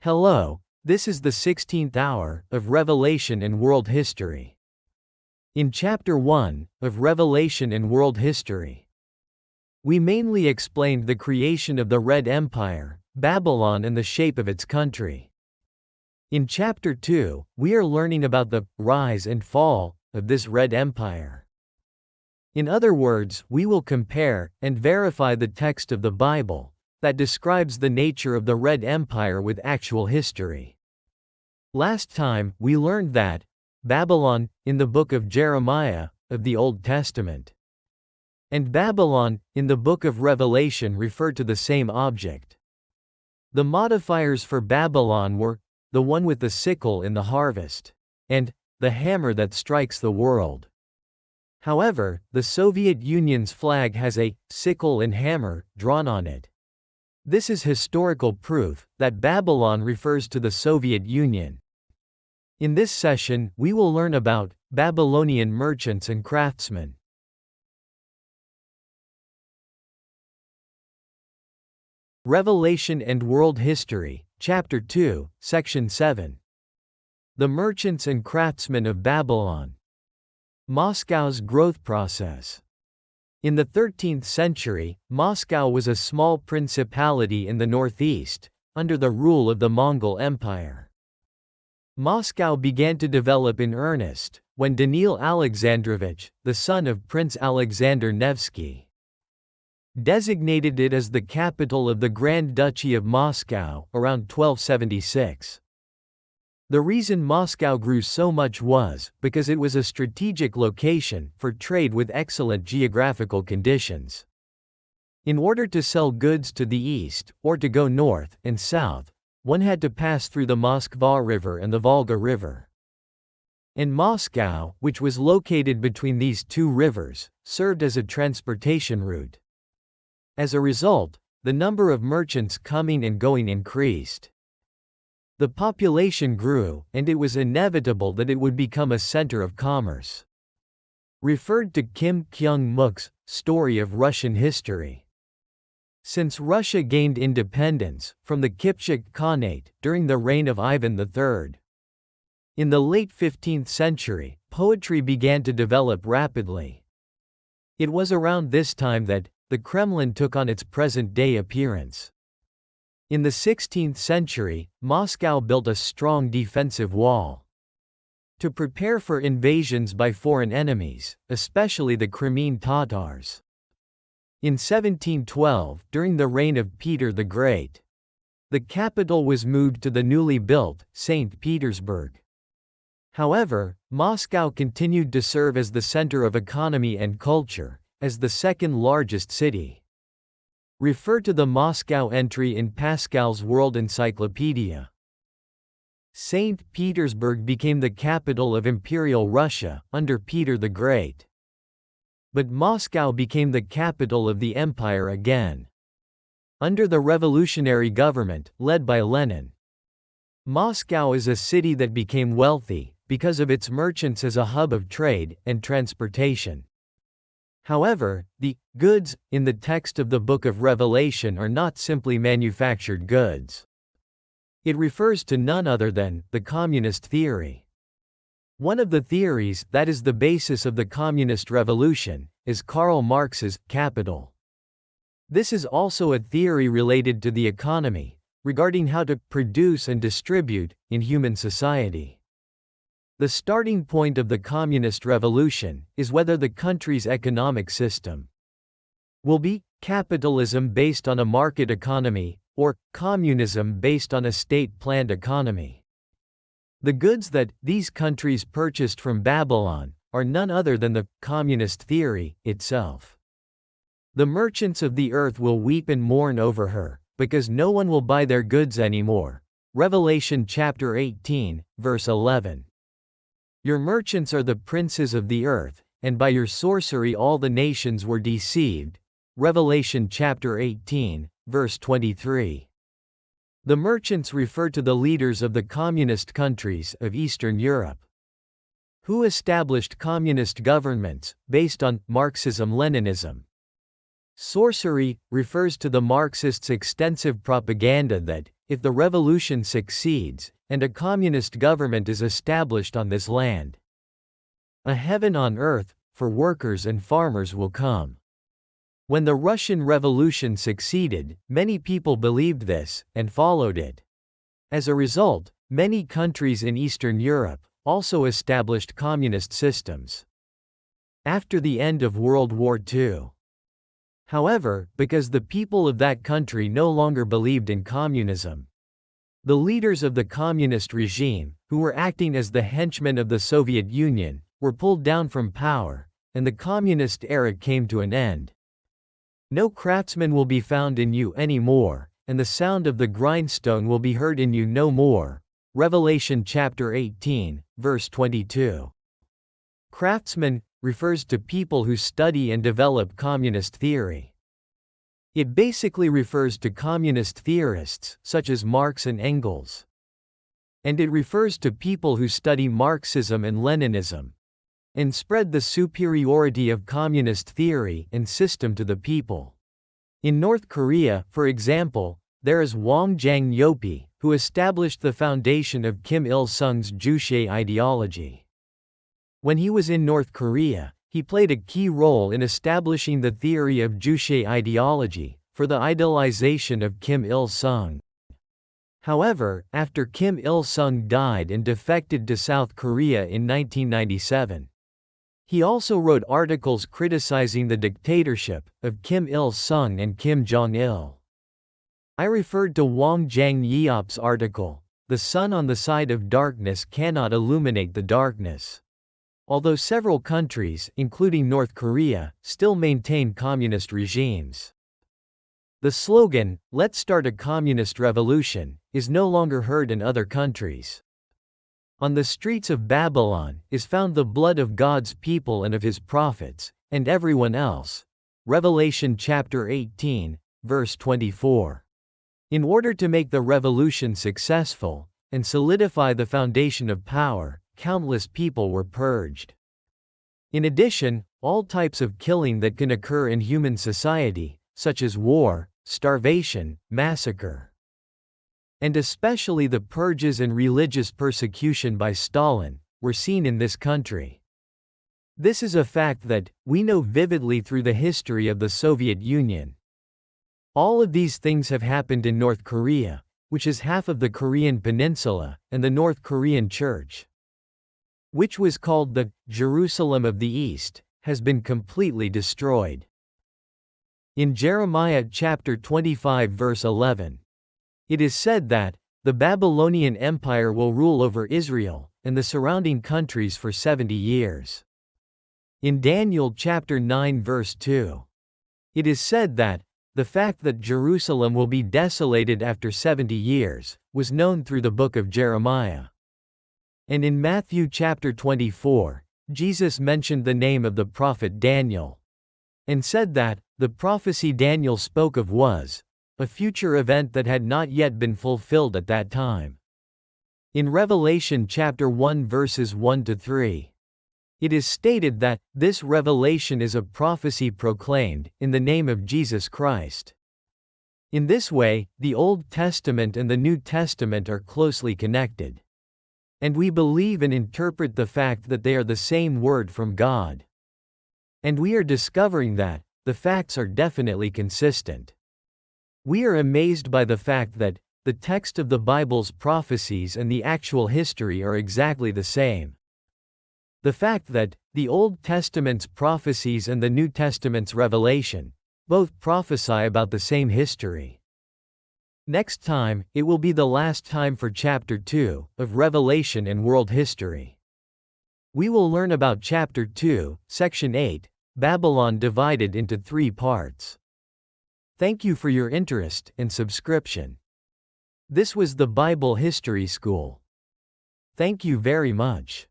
Hello, this is the 16th hour of Revelation in World History. In Chapter 1 of Revelation in World History, we mainly explained the creation of the Red Empire, Babylon, and the shape of its country. In Chapter 2, we are learning about the rise and fall of this Red Empire. In other words, we will compare and verify the text of the Bible that describes the nature of the Red Empire with actual history. Last time, we learned that Babylon, in the book of Jeremiah, of the Old Testament, and Babylon, in the book of Revelation refer to the same object. The modifiers for Babylon were the one with the sickle in the harvest, and the hammer that strikes the world. However, the Soviet Union's flag has a sickle and hammer drawn on it. This is historical proof that Babylon refers to the Soviet Union. In this session, we will learn about Babylonian merchants and craftsmen. Revelation and World History, Chapter 2, Section 7. The Merchants and Craftsmen of Babylon. Moscow's growth process. In the 13th century, Moscow was a small principality in the northeast, under the rule of the Mongol Empire. Moscow began to develop in earnest when Danil Alexandrovich, the son of Prince Alexander Nevsky, designated it as the capital of the Grand Duchy of Moscow around 1276. The reason Moscow grew so much was because it was a strategic location for trade with excellent geographical conditions. In order to sell goods to the east, or to go north and south, one had to pass through the Moskva River and the Volga River. And Moscow, which was located between these two rivers, served as a transportation route. As a result, the number of merchants coming and going increased. The population grew, and it was inevitable that it would become a center of commerce. Referred to Kim Kyung-mook's Story of Russian History. Since Russia gained independence from the Kipchak Khanate during the reign of Ivan III, in the late 15th century, poetry began to develop rapidly. It was around this time that the Kremlin took on its present-day appearance. In the 16th century, Moscow built a strong defensive wall to prepare for invasions by foreign enemies, especially the Crimean Tatars. In 1712, during the reign of Peter the Great, the capital was moved to the newly built St. Petersburg. However, Moscow continued to serve as the center of economy and culture, as the second largest city. Refer to the Moscow entry in Pascal's World Encyclopedia. St. Petersburg became the capital of Imperial Russia under Peter the Great. But Moscow became the capital of the empire again under the revolutionary government led by Lenin. Moscow is a city that became wealthy because of its merchants as a hub of trade and transportation. However, the goods in the text of the book of Revelation are not simply manufactured goods. It refers to none other than the communist theory. One of the theories that is the basis of the communist revolution is Karl Marx's Capital. This is also a theory related to the economy, regarding how to produce and distribute in human society. The starting point of the communist revolution is whether the country's economic system will be capitalism based on a market economy, or communism based on a state-planned economy. The goods that these countries purchased from Babylon are none other than the communist theory itself. The merchants of the earth will weep and mourn over her, because no one will buy their goods anymore. Revelation chapter 18, verse 11. Your merchants are the princes of the earth, and by your sorcery all the nations were deceived. Revelation chapter 18, verse 23. The merchants refer to the leaders of the communist countries of Eastern Europe, who established communist governments based on Marxism-Leninism. Sorcery refers to the Marxists' extensive propaganda that if the revolution succeeds, and a communist government is established on this land. A heaven on earth, for workers and farmers will come. When the Russian Revolution succeeded, many people believed this, and followed it. As a result, many countries in Eastern Europe also established communist systems. After the end of World War II. However, because the people of that country no longer believed in communism, the leaders of the communist regime, who were acting as the henchmen of the Soviet Union, were pulled down from power, and the communist era came to an end. No craftsman will be found in you anymore, and the sound of the grindstone will be heard in you no more. Revelation chapter 18, verse 22. Craftsmen refers to people who study and develop communist theory. It basically refers to communist theorists, such as Marx and Engels. And it refers to people who study Marxism and Leninism, and spread the superiority of communist theory and system to the people. In North Korea, for example, there is Hwang Jang-yeopi, who established the foundation of Kim Il-sung's Juche ideology. When he was in North Korea, he played a key role in establishing the theory of Juche ideology, for the idealization of Kim Il-sung. However, after Kim Il-sung died and defected to South Korea in 1997, he also wrote articles criticizing the dictatorship of Kim Il-sung and Kim Jong-il. I referred to Hwang Jang-yeop's article, "The sun on the side of darkness cannot illuminate the darkness." Although several countries, including North Korea, still maintain communist regimes. The slogan, "Let's start a communist revolution," is no longer heard in other countries. On the streets of Babylon is found the blood of God's people and of his prophets, and everyone else. Revelation chapter 18, verse 24. In order to make the revolution successful, and solidify the foundation of power, countless people were purged. In addition, all types of killing that can occur in human society, such as war, starvation, massacre, and especially the purges and religious persecution by Stalin, were seen in this country. This is a fact that we know vividly through the history of the Soviet Union. All of these things have happened in North Korea, which is half of the Korean Peninsula, and the North Korean Church, which was called the Jerusalem of the East, has been completely destroyed. In Jeremiah chapter 25 verse 11, it is said that the Babylonian Empire will rule over Israel and the surrounding countries for 70 years. In Daniel chapter 9 verse 2, it is said that the fact that Jerusalem will be desolated after 70 years was known through the book of Jeremiah. And in Matthew chapter 24, Jesus mentioned the name of the prophet Daniel, and said that the prophecy Daniel spoke of was a future event that had not yet been fulfilled at that time. In Revelation chapter 1 verses 1 to 3, it is stated that this revelation is a prophecy proclaimed in the name of Jesus Christ. In this way, the Old Testament and the New Testament are closely connected. And we believe and interpret the fact that they are the same word from God. And we are discovering that the facts are definitely consistent. We are amazed by the fact that the text of the Bible's prophecies and the actual history are exactly the same. The fact that the Old Testament's prophecies and the New Testament's revelation both prophesy about the same history. Next time, it will be the last time for Chapter 2 of Revelation and World History. We will learn about Chapter 2, Section 8, Babylon divided into 3 parts. Thank you for your interest and subscription. This was the Bible History School. Thank you very much.